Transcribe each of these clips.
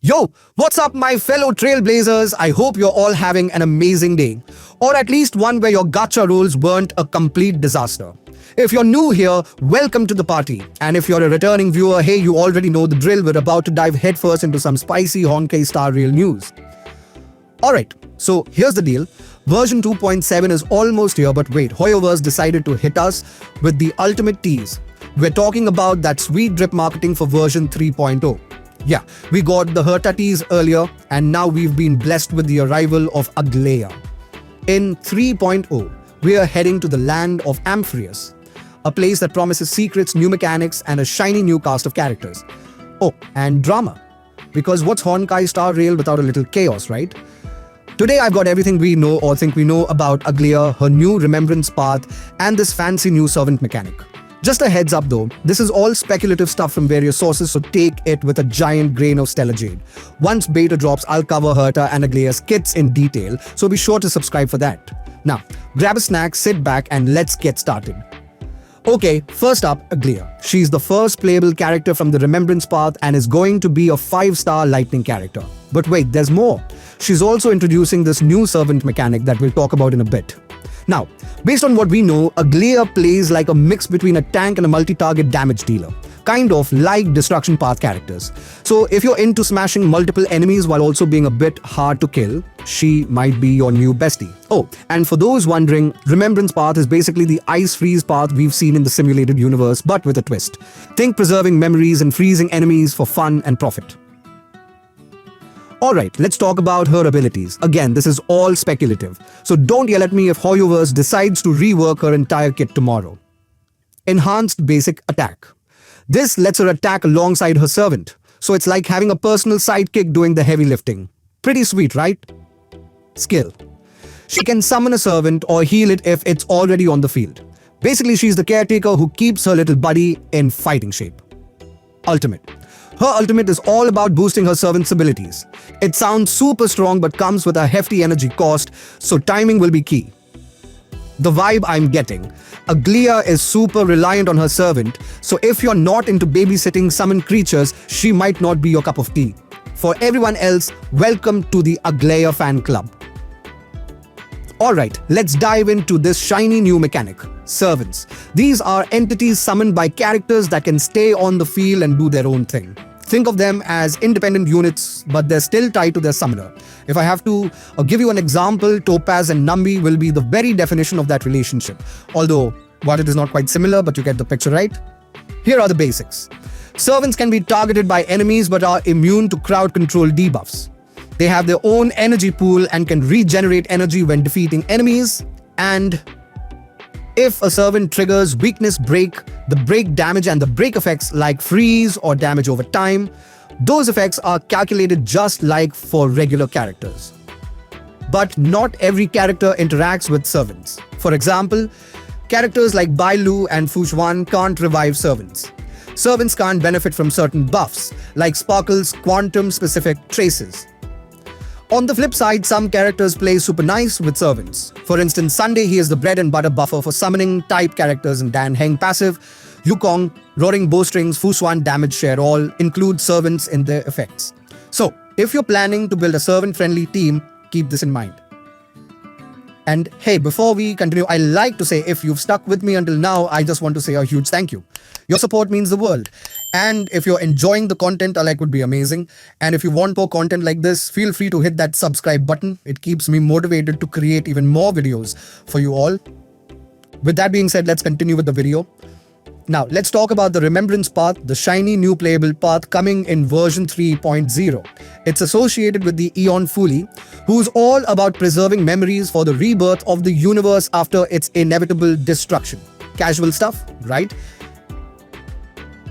Yo, what's up, my fellow Trailblazers? I hope you're all having an amazing day, or at least one where your gacha rolls weren't a complete disaster. If you're new here, welcome to the party. And if you're a returning viewer, hey, you already know the drill. We're about to dive headfirst into some spicy Honkai Star Rail news. Alright, so here's the deal. Version 2.7 is almost here, but wait, Hoyoverse decided to hit us with the ultimate tease. We're talking about that sweet drip marketing for version 3.0. Yeah, we got the Herta tease earlier, and now we've been blessed with the arrival of Aglaea. In 3.0, we are heading to the land of Amphoreus, a place that promises secrets, new mechanics, and a shiny new cast of characters. Oh, and drama. Because what's Honkai Star Rail without a little chaos, right? Today I've got everything we know or think we know about Aglaea, her new Remembrance Path, and this fancy new servant mechanic. Just a heads up though, this is all speculative stuff from various sources, so take it with a giant grain of stellar jade. Once beta drops, I'll cover Herta and Aglaea's kits in detail, so be sure to subscribe for that. Now, grab a snack, sit back, and let's get started. Okay, first up, Aglaea. She's the first playable character from the Remembrance Path and is going to be a 5-star lightning character. But wait, there's more. She's also introducing this new servant mechanic that we'll talk about in a bit. Now, based on what we know, Aglaea plays like a mix between a tank and a multi-target damage dealer, kind of like Destruction Path characters. So if you're into smashing multiple enemies while also being a bit hard to kill, she might be your new bestie. Oh, and for those wondering, Remembrance Path is basically the ice freeze path we've seen in the simulated universe, but with a twist. Think preserving memories and freezing enemies for fun and profit. Alright, let's talk about her abilities. Again, this is all speculative, so don't yell at me if Hoyoverse decides to rework her entire kit tomorrow. Enhanced Basic Attack. This lets her attack alongside her servant, so it's like having a personal sidekick doing the heavy lifting. Pretty sweet, right? Skill. She can summon a servant or heal it if it's already on the field. Basically, she's the caretaker who keeps her little buddy in fighting shape. Ultimate. Her ultimate is all about boosting her servant's abilities. It sounds super strong but comes with a hefty energy cost, so timing will be key. The vibe I'm getting. Aglaea is super reliant on her servant, so if you're not into babysitting summoned creatures, she might not be your cup of tea. For everyone else, welcome to the Aglaea fan club. Alright, let's dive into this shiny new mechanic, servants. These are entities summoned by characters that can stay on the field and do their own thing. Think of them as independent units, but they're still tied to their summoner. If I have to give you an example, Topaz and Nambi will be the very definition of that relationship. Although, what it is not quite similar, but you get the picture, right? Here are the basics. Servants can be targeted by enemies but are immune to crowd control debuffs. They have their own energy pool and can regenerate energy when defeating enemies. And if a servant triggers weakness break, the break damage and the break effects like freeze or damage over time, those effects are calculated just like for regular characters. But not every character interacts with servants. For example, characters like Bailu and Fushwan can't revive servants. Servants can't benefit from certain buffs, like Sparkle's quantum-specific traces. On the flip side, some characters play super nice with servants. For instance, Sunday, he is the bread and butter buffer for summoning type characters in Dan Heng passive. Yukong, Roaring Bowstrings, Fushwan damage share all include servants in their effects. So, if you're planning to build a servant-friendly team, keep this in mind. And hey, before we continue, I like to say if you've stuck with me until now, I just want to say a huge thank you. Your support means the world. And if you're enjoying the content, a like would be amazing. And if you want more content like this, feel free to hit that subscribe button. It keeps me motivated to create even more videos for you all. With that being said, let's continue with the video. Now, let's talk about the Remembrance Path, the shiny new playable path coming in version 3.0. It's associated with the Aeon Fuli, who's all about preserving memories for the rebirth of the universe after its inevitable destruction. Casual stuff, right?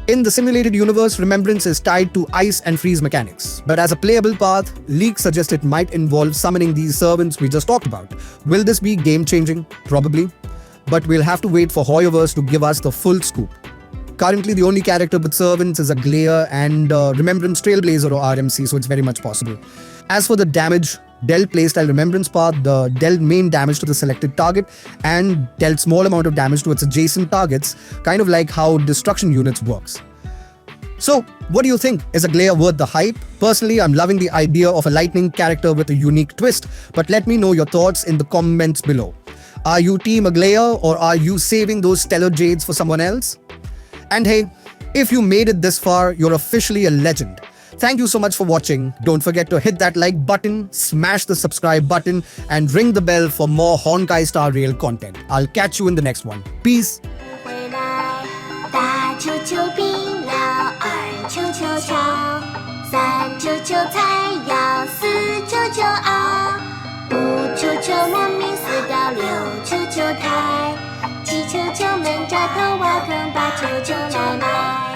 In the simulated universe, Remembrance is tied to ice and freeze mechanics. But as a playable path, leaks suggest it might involve summoning these servants we just talked about. Will this be game-changing? Probably. But we'll have to wait for Hoyoverse to give us the full scoop. Currently, the only character with servants is Aglaea and Remembrance Trailblazer or RMC, so it's very much possible. As for the damage, dealt playstyle Remembrance Path, dealt main damage to the selected target and dealt small amount of damage to its adjacent targets, kind of like how destruction units works. So, what do you think? Is Aglaea worth the hype? Personally, I'm loving the idea of a lightning character with a unique twist, but let me know your thoughts in the comments below. Are you Team Aglaea or are you saving those stellar jades for someone else? And hey, if you made it this far, you're officially a legend. Thank you so much for watching. Don't forget to hit that like button, smash the subscribe button, and ring the bell for more Honkai Star Rail content. I'll catch you in the next one. Peace. 大球球冰了，二球球敲，三球球菜肴，四球球熬，五球球莫名死掉，六球球抬，七球球闷着头挖坑，八球球奶奶。